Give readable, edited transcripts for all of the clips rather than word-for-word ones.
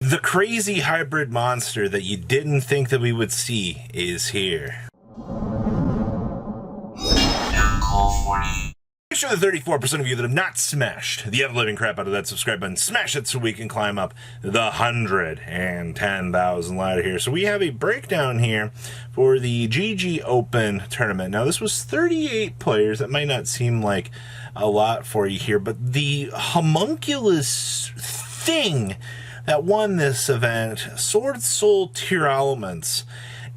The crazy hybrid monster that you didn't think that we would see is here. Make sure the 34% of you that have not smashed the ever-living crap out of that subscribe button, smash it so we can climb up the 110,000 ladder here. So we have a breakdown here for the GG Open tournament. Now this was 38 players. That might not seem like a lot for you here, but the homunculus thing that won this event, Sword Soul Tier Elements,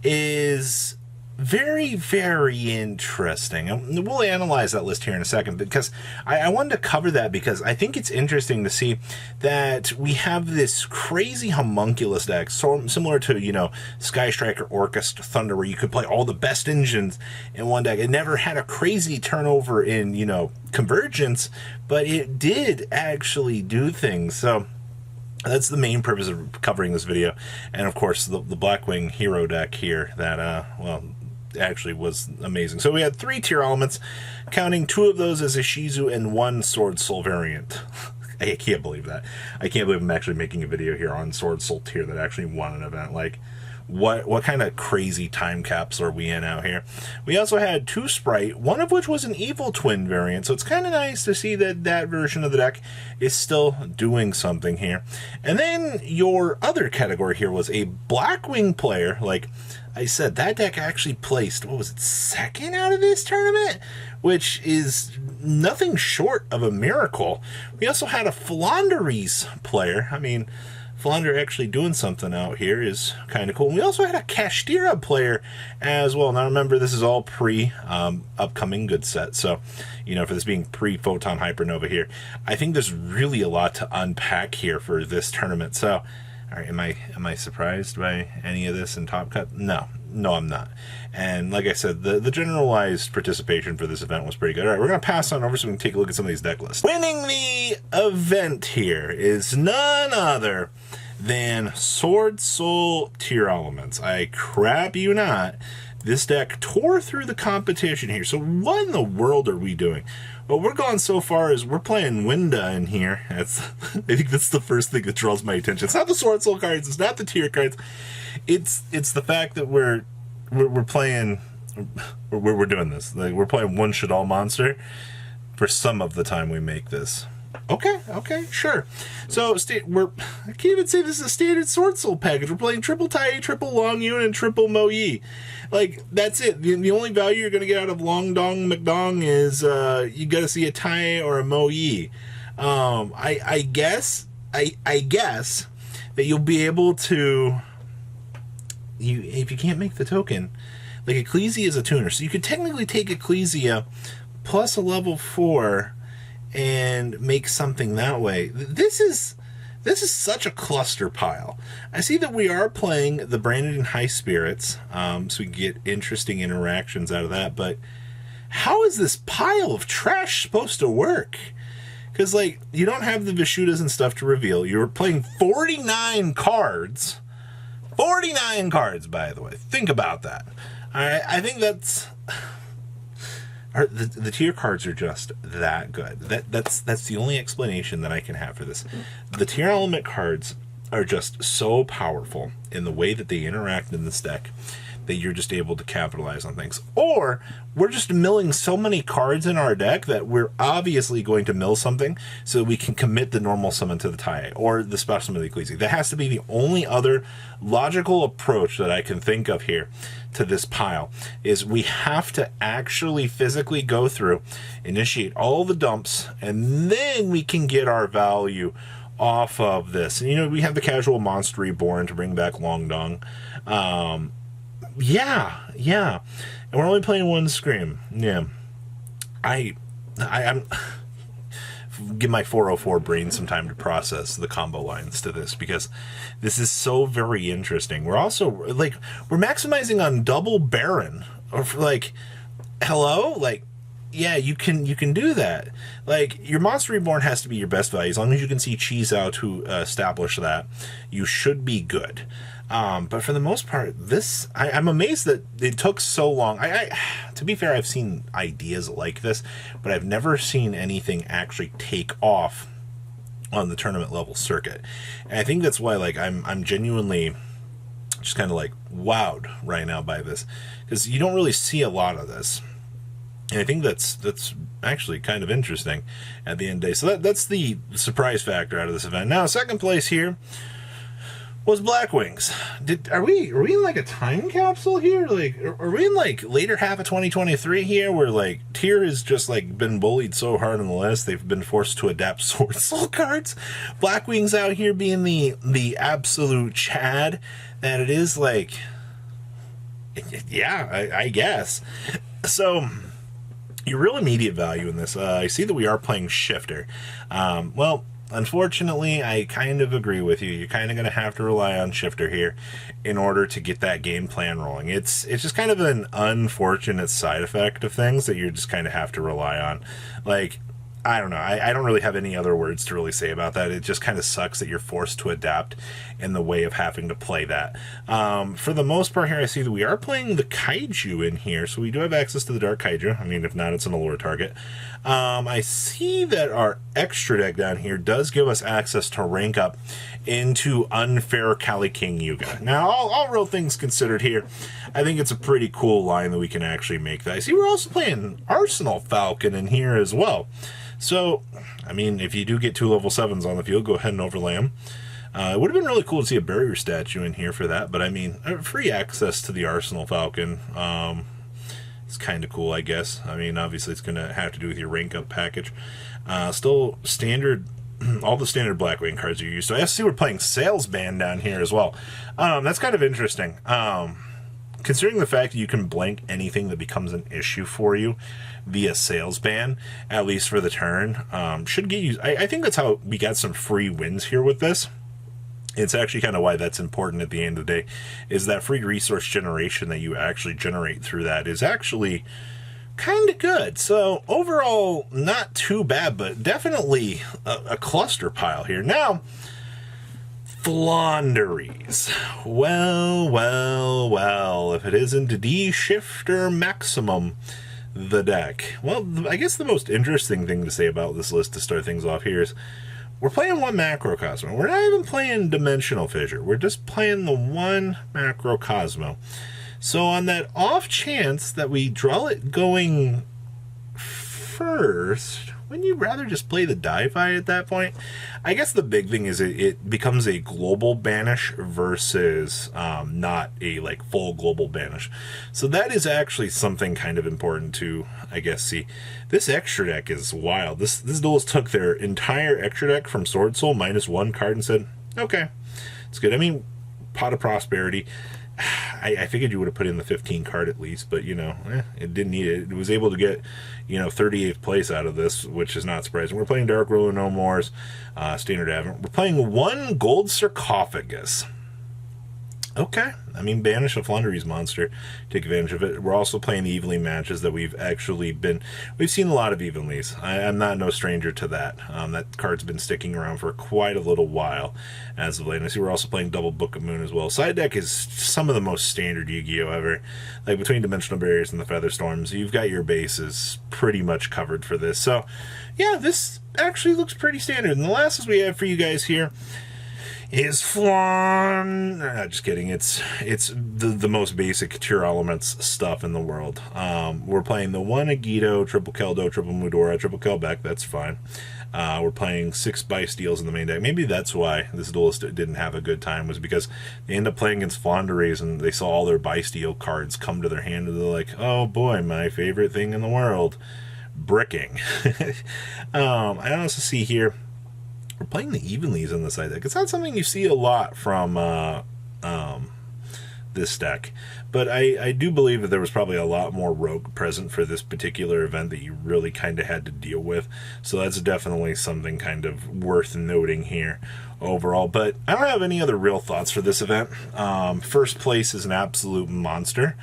is very, very interesting. And we'll analyze that list here in a second, because I wanted to cover that because I think it's interesting to see that we have this crazy homunculus deck, so similar to, you know, Sky Striker, Orchest, Thunder, where you could play all the best engines in one deck. It never had a crazy turnover in, you know, convergence, but it did actually do things. So that's the main purpose of covering this video. And of course, the Blackwing hero deck here that, well, actually was amazing. So we had 3 tier elements, counting 2 of those as a Shizu and 1 Sword Soul variant. I can't believe that. I can't believe I'm actually making a video here on Sword Soul tier that actually won an event. Like, what kind of crazy time capsule are we in out here? We also had 2 Sprite, one of which was an Evil Twin variant, so it's kind of nice to see that that version of the deck is still doing something here. And then your other category here was a Blackwing player. Like I said, that deck actually placed, what was it, 2nd out of this tournament? Which is nothing short of a miracle. We also had a Flandres player. I mean, Flounder actually doing something out here is kind of cool. And we also had a Kashtira player as well. Now remember, this is all upcoming good set. So, you know, for this being pre-Photon Hypernova here, I think there's really a lot to unpack here for this tournament. So, all right, am I surprised by any of this in Top Cut? No, I'm not. And like I said, the generalized participation for this event was pretty good. All right, we're going to pass on over so we can take a look at some of these deck lists. Winning the event here is none other than Sword Soul Tier Elements. I crap you not. This deck tore through the competition here. So what in the world are we doing? Well, we're going so far as we're playing Winda in here. I think that's the first thing that draws my attention. It's not the Sword Soul cards. It's not the tier cards. It's the fact that we're playing, we're doing this. Like, we're playing One Shadal monster for some of the time we make this. Okay, sure. So I can't even say this is a standard Sword Soul package. We're playing triple Tai, triple Long Yun, and triple Mo Yi. Like, that's it. The only value you're going to get out of Long Dong McDong is you got to see a Tai or a Mo Yi. I guess that you'll be able to, if you can't make the token, like Ecclesia is a tuner, so you could technically take Ecclesia plus a level 4 and make something that way. This is such a cluster pile. I see that we are playing the Branded in High Spirits, so we get interesting interactions out of that, but how is this pile of trash supposed to work? Because, like, you don't have the Vishudas and stuff to reveal. You're playing 49 cards. 49 cards, by the way. Think about that. All right, I think that's... The tier cards are just that good. That's the only explanation that I can have for this. The tier element cards are just so powerful in the way that they interact in this deck that you're just able to capitalize on things. Or we're just milling so many cards in our deck that we're obviously going to mill something so that we can commit the normal summon to the Tai or the special summon to the Ecclesia. That has to be the only other logical approach that I can think of here to this pile, is we have to actually physically go through, initiate all the dumps, and then we can get our value off of this. And, you know, we have the casual Monster Reborn to bring back Long Dong. Yeah. And we're only playing 1 Scream. Yeah. I'm give my 404 brain some time to process the combo lines to this, because this is so very interesting. We're also, like, we're maximizing on double Baron. Or like, hello? Like, yeah, you can do that. Like, your Monster Reborn has to be your best value. As long as you can see Cheese out to establish that, you should be good. But for the most part, this, I'm amazed that it took so long. To be fair, I've seen ideas like this, but I've never seen anything actually take off on the tournament level circuit. And I think that's why, like, I'm genuinely just kind of like wowed right now by this, because you don't really see a lot of this. And I think that's actually kind of interesting at the end of the day. So that's the surprise factor out of this event. Now, second place here was Black Wings. Are we in like a time capsule here? Like, are we in like later half of 2023 here, where like Tier has just like been bullied so hard on the list they've been forced to adapt Sword Soul cards? Black Wings out here being the absolute Chad that it is. Like, yeah, I guess so. Your real immediate value in this, I see that we are playing Shifter. Well, unfortunately, I kind of agree with you. You're kind of going to have to rely on Shifter here in order to get that game plan rolling. It's just kind of an unfortunate side effect of things that you just kind of have to rely on. Like, I don't know. I don't really have any other words to really say about that. It just kind of sucks that you're forced to adapt in the way of having to play that. For the most part here, I see that we are playing the Kaiju in here, so we do have access to the Dark Kaiju. I mean, if not, it's an allure target. I see that our extra deck down here does give us access to rank up into Unfair Kali King Yuga. Now, all real things considered here, I think it's a pretty cool line that we can actually make that. I see we're also playing Arsenal Falcon in here as well. So, I mean, if you do get 2 level 7s on the field, go ahead and overlay them. It would have been really cool to see a barrier statue in here for that, but I mean, free access to the Arsenal Falcon. It's kind of cool, I guess. I mean, obviously it's going to have to do with your rank up package. Still standard, all the standard Blackwing cards are used. So I see we're playing Salesman down here as well. That's kind of interesting. Considering the fact that you can blank anything that becomes an issue for you via sales ban, at least for the turn, should get you. I think that's how we got some free wins here with this. It's actually kind of why that's important at the end of the day, is that free resource generation that you actually generate through that is actually kind of good. So overall, not too bad, but definitely a cluster pile here. Now, Flaunderies. Well, if it isn't D-Shifter Maximum, the deck. Well, I guess the most interesting thing to say about this list to start things off here is we're playing one Macrocosmo. We're not even playing Dimensional Fissure. We're just playing the one Macrocosmo. So on that off chance that we draw it going first, wouldn't you rather just play the Di-Fi at that point? I guess the big thing is it becomes a global banish versus not a like full global banish. So that is actually something kind of important to, I guess, see. This extra deck is wild. This duelist took their entire extra deck from Sword Soul -1 card and said, okay, it's good. I mean, Pot of Prosperity. I figured you would have put in the 15 card at least, but, you know, it didn't need it. It was able to get, you know, 38th place out of this, which is not surprising. We're playing Dark Ruler No Mores, Standard Advent. We're playing one Gold Sarcophagus. Okay. I mean, banish a Flaunderies monster. Take advantage of it. We're also playing the Evenly matches that we've actually been... We've seen a lot of Evenlies. I'm not no stranger to that. That card's been sticking around for quite a little while as of late. And I see we're also playing Double Book of Moon as well. Side deck is some of the most standard Yu-Gi-Oh! Ever. Like, between Dimensional Barriers and the Feather Storms, you've got your bases pretty much covered for this. So, yeah, this actually looks pretty standard. And the last we have for you guys here is Flan. Just kidding. It's the most basic Tier Elements stuff in the world. We're playing the one Agito, triple Keldo, triple Mudora, triple Kelbeck. That's fine. We're playing 6 Bysteals in the main deck. Maybe that's why this duelist didn't have a good time, was because they end up playing against Flaunderies and they saw all their Bysteel cards come to their hand and they're like, oh boy, my favorite thing in the world, bricking. I also see here we're playing the Evenlies on the side deck. It's not something you see a lot from this deck, but I do believe that there was probably a lot more Rogue present for this particular event that you really kind of had to deal with. So that's definitely something kind of worth noting here overall. But I don't have any other real thoughts for this event. First place is an absolute monster.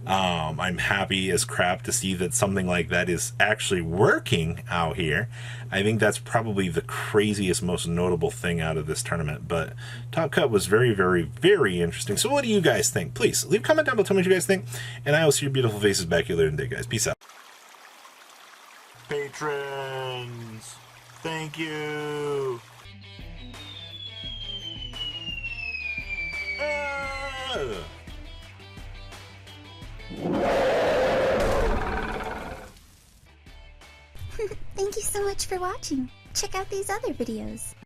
I'm happy as crap to see that something like that is actually working out here. I think that's probably the craziest, most notable thing out of this tournament. But Top Cut was very, very, very interesting. So what do you guys think? Please leave a comment down below, tell me what you guys think, and I will see your beautiful faces back here later in the day, guys. Peace out. Patrons, thank you. ya! Thank you so much for watching. Check out these other videos.